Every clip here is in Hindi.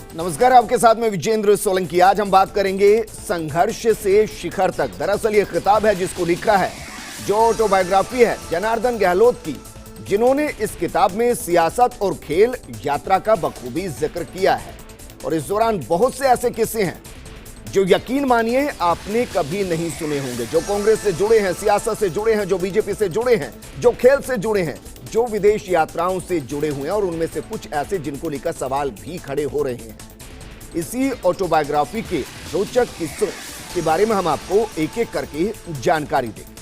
नमस्कार, आपके साथ में विजेंद्र सोलंकी। आज हम बात करेंगे संघर्ष से शिखर तक। दरअसल ये खिताब है जिसको लिखा है, जो ऑटोबायोग्राफी है जनार्दन गहलोत की, जिन्होंने इस किताब में सियासत और खेल यात्रा का बखूबी जिक्र किया है। और इस दौरान बहुत से ऐसे किस्से हैं जो यकीन मानिए आपने कभी नहीं सुने होंगे, जो कांग्रेस से जुड़े हैं, सियासत से जुड़े हैं, जो बीजेपी से जुड़े हैं, जो खेल से जुड़े हैं, जो विदेश यात्राओं से जुड़े हुए हैं, और उनमें से कुछ ऐसे जिनको लेकर सवाल भी खड़े हो रहे हैं। इसी ऑटोबायोग्राफी के रोचक किस्सों के बारे में हम आपको एक एक करके जानकारी देंगे।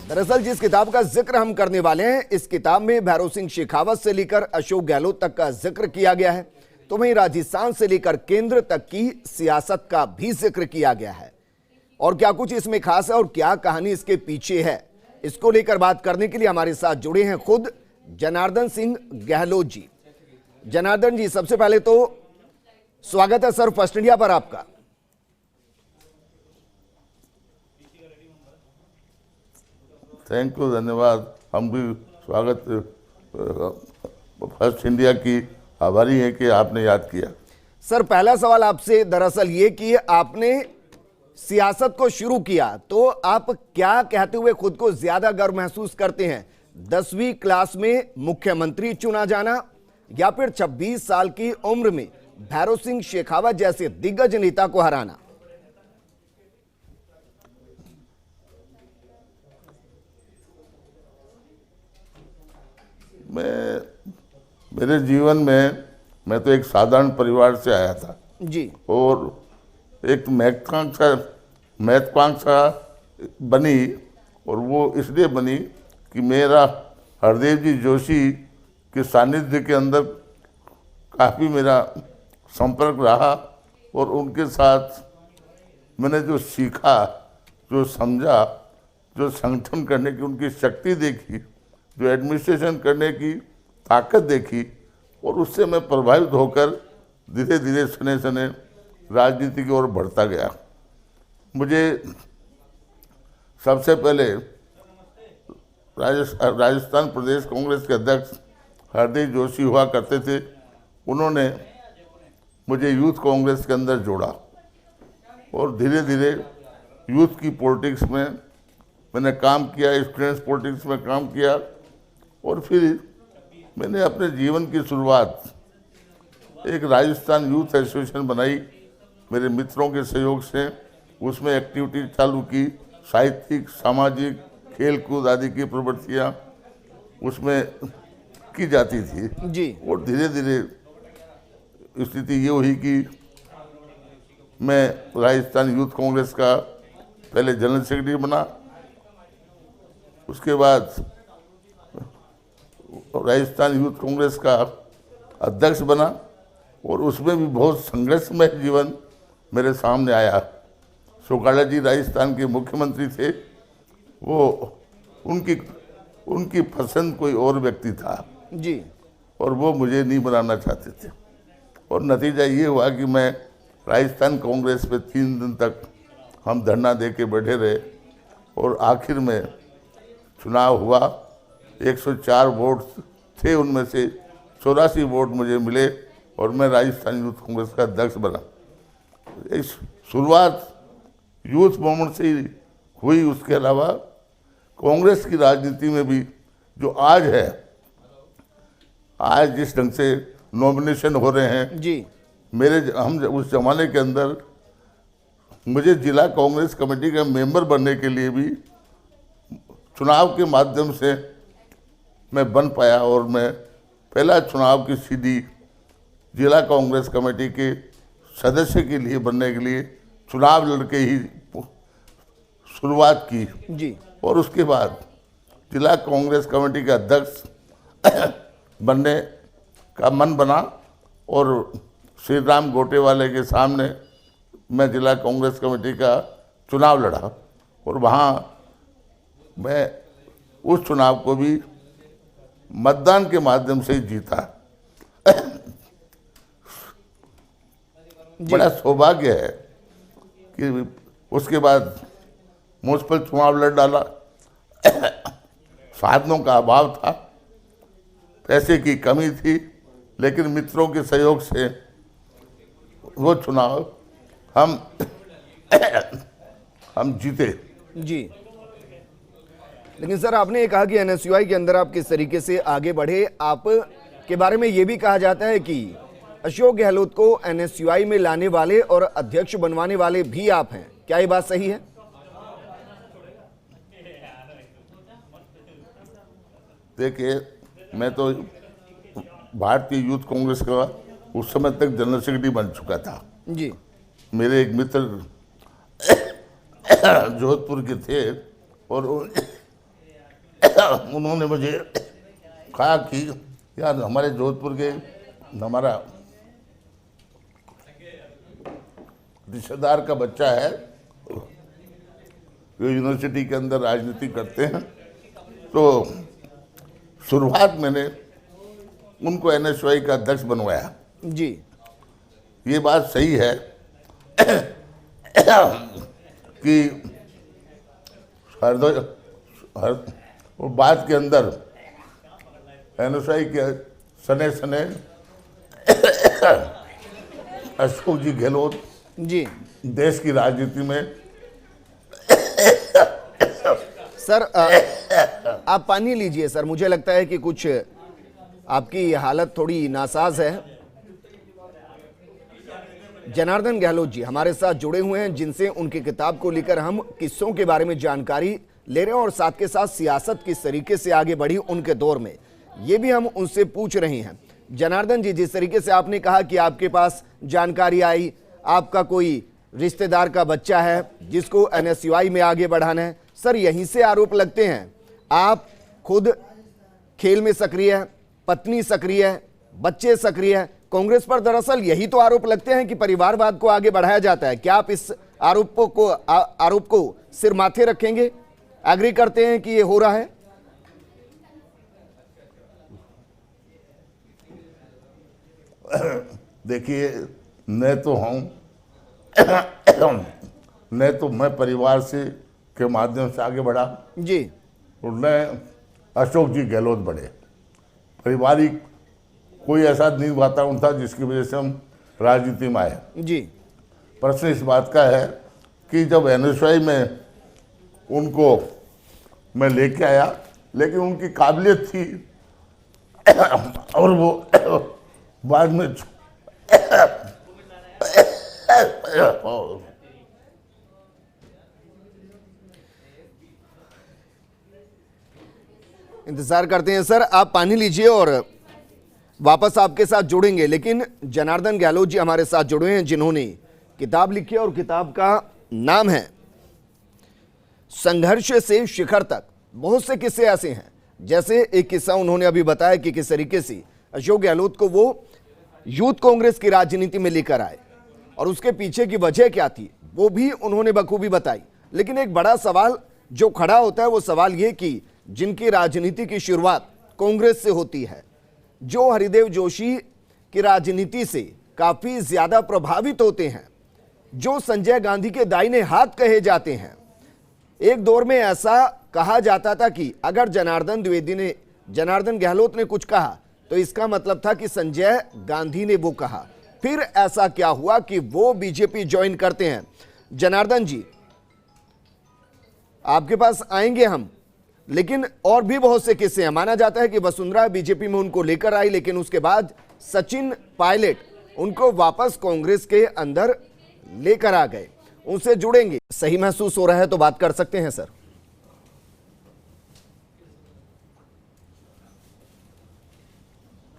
दरअसल जिस किताब का जिक्र हम करने वाले हैं, इस किताब में भैरव सिंह शेखावत से लेकर अशोक गहलोत तक का जिक्र किया गया है, तो वहीं राजस्थान से लेकर केंद्र तक की सियासत का भी जिक्र किया गया है। और क्या कुछ इसमें खास है और क्या कहानी इसके पीछे है, इसको लेकर बात करने के लिए हमारे साथ जुड़े हैं खुद जनार्दन सिंह गहलोत जी। जनार्दन जी, सबसे पहले तो स्वागत है सर फर्स्ट इंडिया पर आपका। थैंक यू, धन्यवाद। हम भी स्वागत फर्स्ट इंडिया की आभारी हैं कि आपने याद किया। सर, पहला सवाल आपसे दरअसल ये कि आपने सियासत को शुरू किया तो आप क्या कहते हुए खुद को ज्यादा गर्व महसूस करते हैं, 10वीं क्लास में मुख्यमंत्री चुना जाना या फिर 26 साल की उम्र में भैरव सिंह शेखावत जैसे दिग्गज नेता को हराना? मेरे जीवन में मैं तो एक साधारण परिवार से आया था जी, और एक महत्वाकांक्षा बनी, और वो इसलिए बनी कि मेरा हरदेव जी जोशी के सानिध्य के अंदर काफ़ी मेरा संपर्क रहा, और उनके साथ मैंने जो सीखा, जो समझा, जो संगठन करने की उनकी शक्ति देखी, जो एडमिनिस्ट्रेशन करने की ताकत देखी, और उससे मैं प्रभावित होकर धीरे धीरे सने सने राजनीति की ओर बढ़ता गया। मुझे सबसे पहले राजस्थान प्रदेश कांग्रेस के अध्यक्ष हरदेव जोशी हुआ करते थे, उन्होंने मुझे यूथ कांग्रेस के अंदर जोड़ा, और धीरे धीरे यूथ की पॉलिटिक्स में मैंने काम किया, स्टूडेंट्स पॉलिटिक्स में काम किया, और फिर मैंने अपने जीवन की शुरुआत एक राजस्थान यूथ एसोसिएशन बनाई मेरे मित्रों के सहयोग से। उसमें एक्टिविटी चालू की, साहित्यिक, सामाजिक, खेल कूद आदि की प्रवृत्तियाँ उसमें की जाती थी जी। और धीरे धीरे स्थिति ये हुई कि मैं राजस्थान यूथ कांग्रेस का पहले जनरल सेक्रेटरी बना, उसके बाद राजस्थान यूथ कांग्रेस का अध्यक्ष बना, और उसमें भी बहुत संघर्षमय जीवन मेरे सामने आया। शोकाला जी राजस्थान के मुख्यमंत्री थे, वो उनकी पसंद कोई और व्यक्ति था जी, और वो मुझे नहीं बनाना चाहते थे, और नतीजा ये हुआ कि मैं राजस्थान कांग्रेस पे 3 दिन तक हम धरना दे के बैठे रहे, और आखिर में चुनाव हुआ। 104 वोट थे, उनमें से 84 वोट मुझे मिले, और मैं राजस्थान यूथ कांग्रेस का अध्यक्ष बना। इस शुरुआत यूथ मूवमेंट से ही हुई। उसके अलावा कांग्रेस की राजनीति में भी जो आज है, आज जिस ढंग से नॉमिनेशन हो रहे हैं जी, हम उस जमाने के अंदर मुझे जिला कांग्रेस कमेटी का मेंबर बनने के लिए भी चुनाव के माध्यम से मैं बन पाया, और मैं पहला चुनाव की सीधी जिला कांग्रेस कमेटी के सदस्य के लिए बनने के लिए चुनाव लड़के ही शुरुआत की जी, और उसके बाद जिला कांग्रेस कमेटी का अध्यक्ष बनने का मन बना, और श्री राम गोटेवाले के सामने मैं जिला कांग्रेस कमेटी का चुनाव लड़ा, और वहाँ मैं उस चुनाव को भी मतदान के माध्यम से जीता। बड़ा सौभाग्य है कि उसके बाद म्यूनसिपल चुनाव लड़ डाला साधनों का अभाव था, पैसे की कमी थी, लेकिन मित्रों के सहयोग से वो चुनाव हम जीते। जी, लेकिन सर आपने ये कहा कि एनएसयूआई के अंदर आप किस तरीके से आगे बढ़े। आप के बारे में ये भी कहा जाता है कि अशोक गहलोत को एनएसयूआई में लाने वाले और अध्यक्ष बनवाने वाले भी आप हैं, क्या ये बात सही है? देखिए, मैं तो भारतीय यूथ कांग्रेस का उस समय तक जनरल सेक्रेटरी बन चुका था। जी, मेरे एक मित्र जोधपुर के थे और उन्होंने मुझे कहा कि यार हमारे जोधपुर के हमारा रिश्तेदार का बच्चा है, जो यूनिवर्सिटी के अंदर राजनीति करते हैं, तो शुरुआत मैंने उनको एनएसयूआई का अध्यक्ष बनवाया। जी, ये बात सही है कि हर बात के अंदर एनएसयूआई के सने सने अशोक जी गहलोत जी देश की राजनीति में। सर आप पानी लीजिए सर, मुझे लगता है कि कुछ आपकी हालत थोड़ी नासाज है। जनार्दन गहलोत जी हमारे साथ जुड़े हुए हैं, जिनसे उनकी किताब को लेकर हम किस्सों के बारे में जानकारी ले रहे हैं और साथ के साथ सियासत किस तरीके से आगे बढ़ी उनके दौर में, ये भी हम उनसे पूछ रहे हैं। जनार्दन जी, जिस तरीके से आपने कहा कि आपके पास जानकारी आई, आपका कोई रिश्तेदार का बच्चा है जिसको एनएसयूआई में आगे बढ़ाना है, सर यहीं से आरोप लगते हैं। आप खुद खेल में सक्रिय है, पत्नी सक्रिय है, बच्चे सक्रिय है, कांग्रेस पर दरअसल यही तो आरोप लगते हैं कि परिवारवाद को आगे बढ़ाया जाता है। क्या आप इस आरोप को सिर माथे रखेंगे? एग्री करते हैं कि ये हो रहा है? देखिए, न तो मैं परिवार से के माध्यम से आगे बढ़ा जी, और न अशोक जी गहलोत बढ़े। पारिवारिक कोई ऐसा नहीं वातावरण था जिसकी वजह से हम राजनीति में आए। जी, प्रश्न इस बात का है कि जब एनएसयूआई में उनको मैं लेके आया, लेकिन उनकी काबिलियत थी और वो बाद में इंतजार करते हैं सर, आप पानी लीजिए और वापस आपके साथ जुड़ेंगे। लेकिन जनार्दन गहलोत जी हमारे साथ जुड़े हैं, जिन्होंने किताब लिखी है और किताब का नाम है संघर्ष से शिखर तक। बहुत से किस्से ऐसे हैं, जैसे एक किस्सा उन्होंने अभी बताया कि किस तरीके से अशोक गहलोत को वो यूथ कांग्रेस की राजनीति में लेकर आए और उसके पीछे की वजह क्या थी वो भी उन्होंने बखूबी बताई। लेकिन एक बड़ा सवाल जो खड़ा होता है वो सवाल ये कि जिनकी राजनीति की शुरुआत कांग्रेस से होती है, जो हरिदेव जोशी की राजनीति से काफी ज्यादा प्रभावित होते हैं, जो संजय गांधी के दाहिने हाथ कहे जाते हैं। एक दौर में ऐसा कहा जाता था कि अगर जनार्दन गहलोत ने कुछ कहा तो इसका मतलब था कि संजय गांधी ने वो कहा। फिर ऐसा क्या हुआ कि वो बीजेपी ज्वाइन करते हैं। जनार्दन जी, आपके पास आएंगे हम, लेकिन और भी बहुत से किस्से हैं। माना जाता है कि वसुंधरा बीजेपी में उनको लेकर आई, लेकिन उसके बाद सचिन पायलट उनको वापस कांग्रेस के अंदर लेकर आ गए। उनसे जुड़ेंगे। सही महसूस हो रहा है तो बात कर सकते हैं सर।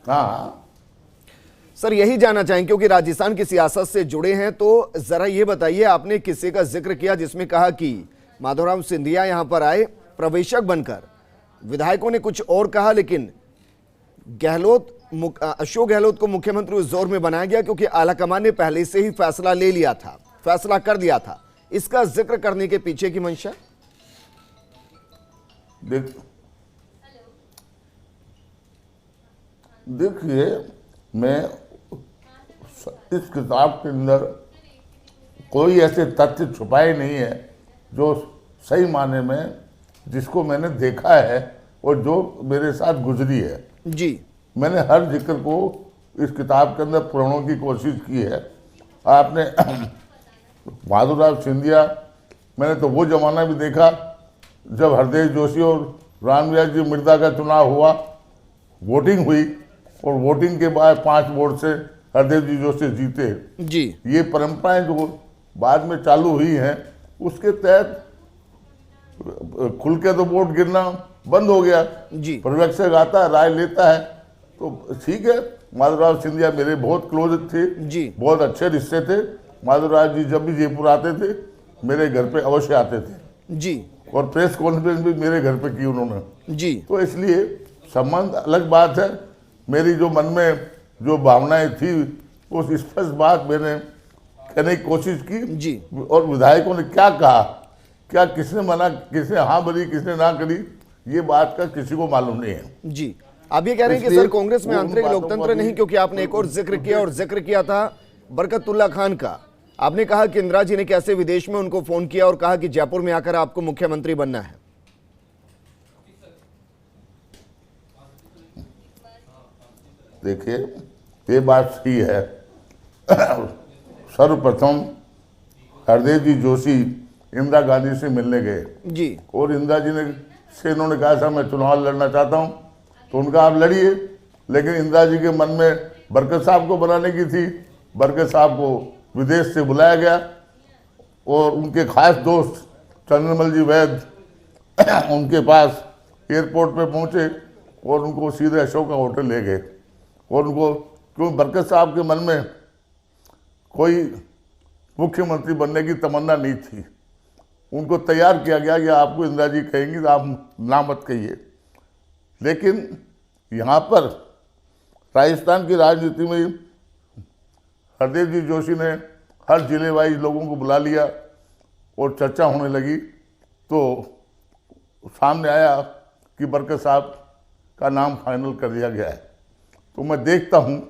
हाँ सर, यही जानना चाहेंगे क्योंकि राजस्थान की सियासत से जुड़े हैं, तो जरा ये बताइए, आपने किस्से का जिक्र किया जिसमें कहा कि माधवराम सिंधिया यहां पर आए प्रवेशक बनकर, विधायकों ने कुछ और कहा, लेकिन अशोक गहलोत को मुख्यमंत्री उस दौर में बनाया गया क्योंकि आलाकमान ने पहले से ही फैसला ले लिया था, फैसला कर दिया था। इसका जिक्र करने के पीछे की मंशा? देखिए, मैं इस किताब के अंदर कोई ऐसे तथ्य छुपाए नहीं है जो सही माने में जिसको मैंने देखा है और जो मेरे साथ गुजरी है, जी मैंने हर जिक्र को इस किताब के अंदर पुराणों की कोशिश की है। आपने बहादुरराव सिंधिया, मैंने तो वो जमाना भी देखा जब हरदेव जोशी और रामविलास जी मिर्जा का चुनाव हुआ, वोटिंग हुई और वोटिंग के बाद 5 वोट से हरदेव जी जोशी जीते। जी ये परंपराएं जो बाद में चालू हुई हैं, उसके तहत खुल के तो वोट गिरना बंद हो गया। जी पर्यवेक्षक आता है, राय लेता है, तो ठीक है। माधवराव सिंधिया मेरे बहुत क्लोज थे जी बहुत अच्छे रिश्ते थे। माधवराव जी जब भी जयपुर आते थे मेरे घर पे अवश्य आते थे जी और प्रेस कॉन्फ्रेंस भी मेरे घर पे की उन्होंने। जी तो इसलिए संबंध अलग बात है। मेरी जो मन में जो भावनाएं थी उस स्पष्ट बात मैंने कहने की कोशिश की जी और विधायकों ने क्या कहा, क्या किसने मना, किसने हाँ भरी, किसने ना करी, ये बात का किसी को मालूम नहीं है। जी आप ये कह रहे हैं कि इसलिए सर कांग्रेस में उन आंतरिक बातों लोकतंत्र को नहीं, भी- क्योंकि आपने एक और जिक्र किया था बरकतुल्ला खान का। आपने कहा कि इंदिरा जी ने कैसे विदेश में उनको फोन किया और कहा कि जयपुर में आकर आपको मुख्यमंत्री बनना है। देखिए ये बात सही है। सर्वप्रथम हरदेव जी जोशी इंदिरा गांधी से मिलने गए जी और इंदिरा जी ने से इन्होंने कहा था मैं चुनाव लड़ना चाहता हूं, तो उनका आप लड़िए। लेकिन इंदिरा जी के मन में बरकत साहब को बनाने की थी। बरकत साहब को विदेश से बुलाया गया और उनके खास दोस्त चंद्रमल जी वैद उनके पास एयरपोर्ट पे पहुंचे और उनको सीधे अशोका होटल ले गए और उनको, क्योंकि बरकत साहब के मन में कोई मुख्यमंत्री बनने की तमन्ना नहीं थी, उनको तैयार किया गया कि आपको इंदिरा जी कहेंगी तो आप ना मत कहिए। लेकिन यहाँ पर राजस्थान की राजनीति में हरदेव जी जोशी ने हर जिले वाइज लोगों को बुला लिया और चर्चा होने लगी, तो सामने आया कि बरकत साहब का नाम फाइनल कर दिया गया है। तो मैं देखता हूँ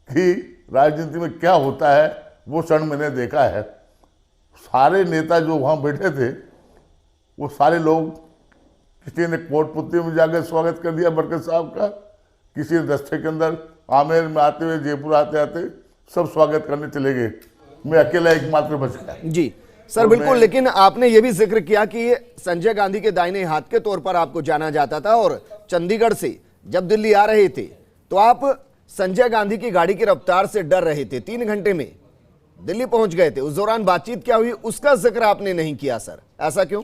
कि राजनीति में क्या होता है, वो क्षण मैंने देखा है। सारे नेता जो वहाँ बैठे थे वो सारे लोग, किसी ने कोटपुतली में जाकर स्वागत कर दिया बरकत साहब का, किसी ने दस्ते के अंदर आमेर में आते हुए जयपुर आते आते सब स्वागत करने चले गए। मैं अकेला एकमात्र बच गया। जी सर बिल्कुल। लेकिन आपने ये भी जिक्र किया कि संजय गांधी के दाहिने हाथ के तौर पर आपको जाना जाता था और चंडीगढ़ से जब दिल्ली आ रहे थे तो आप संजय गांधी की गाड़ी की रफ्तार से डर रहे थे। 3 घंटे में दिल्ली पहुंच गए थे। उस दौरान बातचीत क्या हुई उसका जिक्र आपने नहीं किया सर, ऐसा क्यों?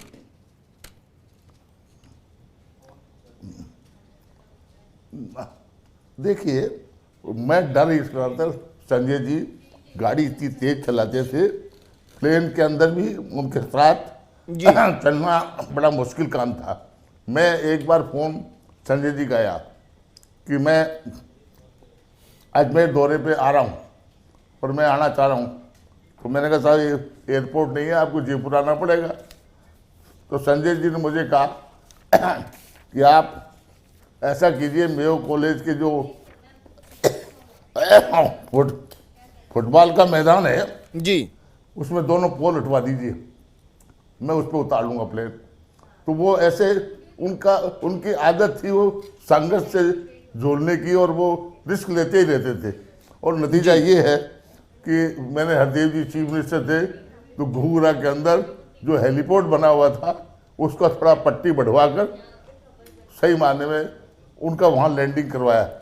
देखिए मैं डर इस रहा था, संजय जी गाड़ी इतनी तेज चलाते थे, प्लेन के अंदर भी उनके साथ जी। चलना बड़ा मुश्किल काम था। मैं एक बार फोन संजय जी का आया कि मैं अजमेर दौरे पे आ रहा हूँ और मैं आना चाह रहा हूँ। तो मैंने कहा साहब ये एयरपोर्ट नहीं है, आपको जयपुर आना पड़ेगा। तो संजय जी ने मुझे कहा कि आप ऐसा कीजिए, मेयो कॉलेज के जो फुटबॉल का मैदान है जी उसमें दोनों पोल हटवा दीजिए, मैं उस पर उतार लूँगा प्लेन। तो वो ऐसे उनकी आदत थी वो संघर्ष से जोड़ने की और वो रिस्क लेते ही रहते थे। और नतीजा ये है कि मैंने हरदेव जी चीफ मिनिस्टर थे तो घुघरा के अंदर जो हेलीपोर्ट बना हुआ था उसका थोड़ा पट्टी बढ़वा कर सही मायने में उनका वहाँ लैंडिंग करवाया।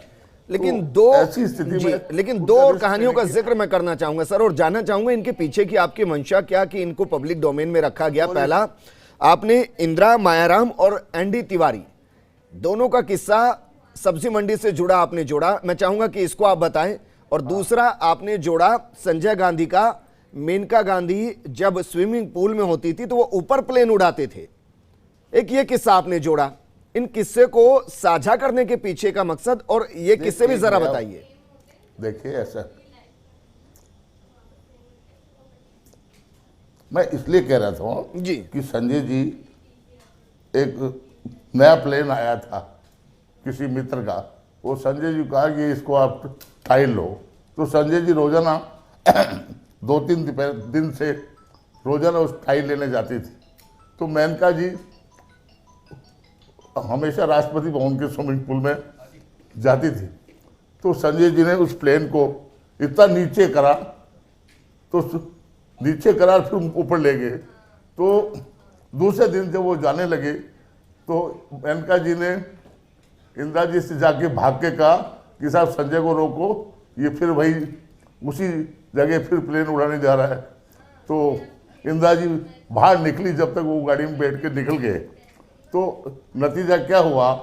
लेकिन तो दो ऐसी स्थिति जी, में लेकिन उनका दो और रिस्क कहानियों का लेने की- जिक्र मैं करना चाहूंगा सर और जानना चाहूंगा इनके पीछे की आपकी मंशा क्या कि इनको पब्लिक डोमेन में रखा गया। पहला, आपने इंदिरा मायाराम और एनडी तिवारी दोनों का किस्सा सब्जी मंडी से जुड़ा आपने जोड़ा, मैं चाहूंगा कि इसको आप बताएं। और दूसरा आपने जोड़ा संजय गांधी का, मेनका गांधी जब स्विमिंग पूल में होती थी तो वो ऊपर प्लेन उड़ाते थे, एक ये किस्सा आपने जोड़ा। इन किस्से को साझा करने के पीछे का मकसद और ये किस्से भी जरा बताइए। देखिए ऐसा मैं इसलिए कह रहा था जी कि संजय जी एक नया प्लेन आया था किसी मित्र का, वो संजय जी कहा कि इसको आप टाइल लो। तो संजय जी रोजाना 2-3 दिन से रोजाना उस टाइल लेने जाती थी। तो मेनका जी हमेशा राष्ट्रपति भवन के स्विमिंग पूल में जाती थी। तो संजय जी ने उस प्लेन को इतना नीचे करा, तो नीचे करा फिर ऊपर ले गए। तो दूसरे दिन जब वो जाने लगे तो मेनका जी ने इंदिरा जी से जाके भाग के कहा कि साहब संजय को रोको, ये फिर वही उसी जगह फिर प्लेन उड़ाने जा रहा है। तो इंदिरा जी बाहर निकली, जब तक वो गाड़ी में बैठ के निकल गए। तो नतीजा क्या हुआ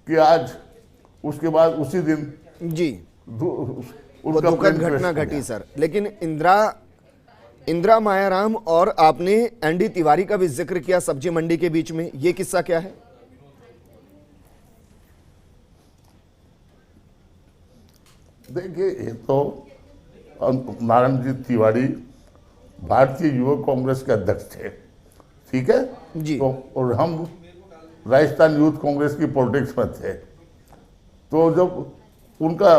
कि आज उसके बाद उसी दिन जी वो उनका दुखद प्लेन घटना क्रैश हो घटी गया। सर। लेकिन इंदिरा मायाराम और आपने एनडी तिवारी का भी जिक्र किया सब्जी मंडी के बीच में, ये किस्सा क्या है? देखिए, ये तो नारायण जी तिवारी भारतीय युवक कांग्रेस के अध्यक्ष थे, ठीक है जी। तो और हम राजस्थान यूथ कांग्रेस की पॉलिटिक्स में थे। तो जब उनका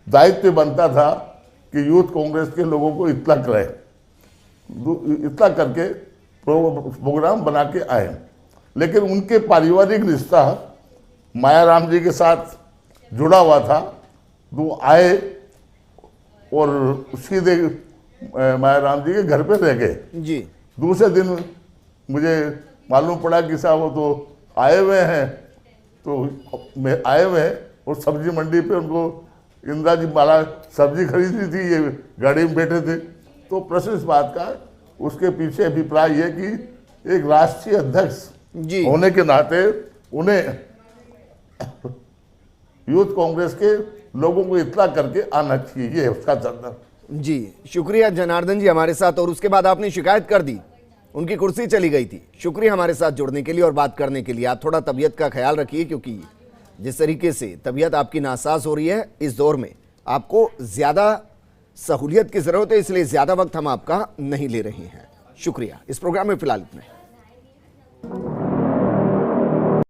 दायित्व बनता था कि यूथ कांग्रेस के लोगों को इत्तला करें, इत्तला करके प्रोग्राम बना के आए। लेकिन उनके पारिवारिक रिश्ता मायाराम जी के साथ जुड़ा हुआ था। वो आए और सीधे मायाराम जी के घर पे रह गए जी। दूसरे दिन मुझे मालूम पड़ा कि साहब वो तो आए हुए हैं, तो मैं आए हुए हैं और सब्जी मंडी पे उनको इंदिरा जी माला सब्जी खरीदी थी, ये गाड़ी में बैठे थे। तो प्रश्न इस बात का, उसके पीछे अभिप्राय ये कि एक राष्ट्रीय अध्यक्ष जी होने के नाते उन्हें यूथ कांग्रेस के लोगों को इत्तला करके आना चाहिए, ये है उसका संदर्भ। जी शुक्रिया जनार्दन जी हमारे साथ। और उसके बाद आपने शिकायत कर दी, उनकी कुर्सी चली गई थी। शुक्रिया हमारे साथ जुड़ने के लिए और बात करने के लिए। आप थोड़ा तबीयत का ख्याल रखिए, क्योंकि जिस तरीके से तबीयत आपकी नासाज हो रही है इस दौर में, आपको ज्यादा सहूलियत की जरूरत है, इसलिए ज्यादा वक्त हम आपका नहीं ले रहे हैं। शुक्रिया। इस प्रोग्राम में फिलहाल इतना ही।